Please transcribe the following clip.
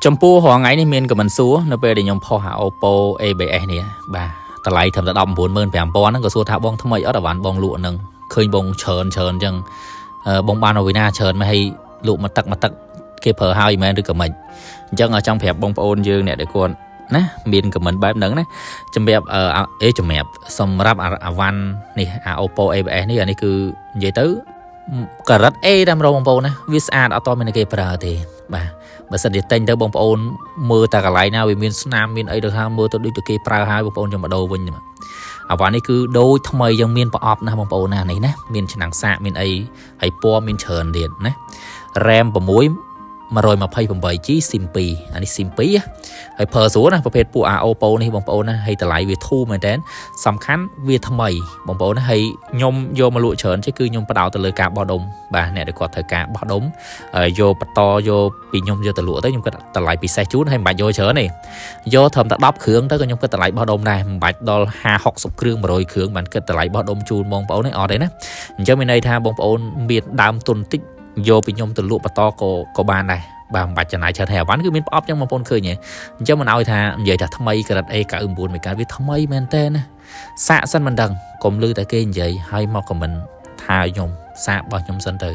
ចំពោះរងថ្ងៃនេះមានក៏មិនសួរនៅពេលដែលខ្ញុំផុសអា Oppo ABS នេះបាទតម្លៃត្រឹមតែ 195,000 ហ្នឹងក៏សួរថាបងថ្មីអត់អាវ៉ាន់បងលក់ហ្នឹងឃើញបងច្រើនអញ្ចឹងបងបានមកវិណាច្រើនមកឲ្យលក់មកទឹកគេប្រើហើយមែនឬក៏មិនអញ្ចឹងចង់ប្រាប់បងប្អូនយើងអ្នកដែលគាត់ណាមានខមមិនបែបហ្នឹងណាសម្រាប់អាវ៉ាន់នេះអា Oppo ABS នេះអានេះគឺនិយាយទៅការ៉ាត់ A តាមរងបងប្អូនណាវាស្អាតអត់តមានគេប្រើទេបាទបើសិនជាតែងទៅបងប្អូនមើលតែកន្លែងណាវាមានស្នាមមានអីទៅថាមើលទៅដូចតែគេប្រើហើយបងប្អូនខ្ញុំមកដូរវិញអាវ៉ាន់នេះគឺដូចថ្មីយ៉ាងមានប្រអប់ណាបងប្អូនណានេះណាមានឆ្នាំងសាកមានអីហើយពណ៌មានច្រើនទៀតណា RAM 128G SIM 2អានេះ SIM 2ហើយប្រើស្រួលណាប្រភេទពួក Oppo នេះបងប្អូនណាហើយតម្លៃវាធូរមែនតើសំខាន់វាថ្មីបងប្អូនណាហើយខ្ញុំយកមកលក់ច្រើនchứគឺខ្ញុំបដោតទៅលើការបោះដុំបាទអ្នកដែលគាត់ត្រូវការបោះដុំយកបន្តយកពីខ្ញុំយកទៅលក់ទៅខ្ញុំគិតតម្លៃពិសេសជូនហើយមិនបាច់យកច្រើនទេយកត្រឹមតែ10គ្រឿងទៅក៏ខ្ញុំគិតតម្លៃបោះដុំដែរមិនបាច់ដល់50 60គ្រឿង100គ្រឿងបានគិតតម្លៃបោះដុំជូនបងប្អូនទេអត់ទេណាអញ្ចឹងមានន័យថាបងប្អូនមានដើមទុនតិចយកពីខ្ញុំទៅលក់បន្តក៏បានដែរបាទមិនបាច់ចំណាយច្រើនហើយអាវ៉ាន់គឺមានប្រអប់ចឹងបងប្អូនឃើញទេអញ្ចឹងមិនឲ្យថានិយាយថាថ្មីក្រិត A99 មួយកាលវាថ្មីមែនតើណាសាកសិនមិនដឹងកុំលឺតែគេនិយាយឲ្យមកខមមិនថាខ្ញុំសាករបស់ខ្ញុំសិនទៅ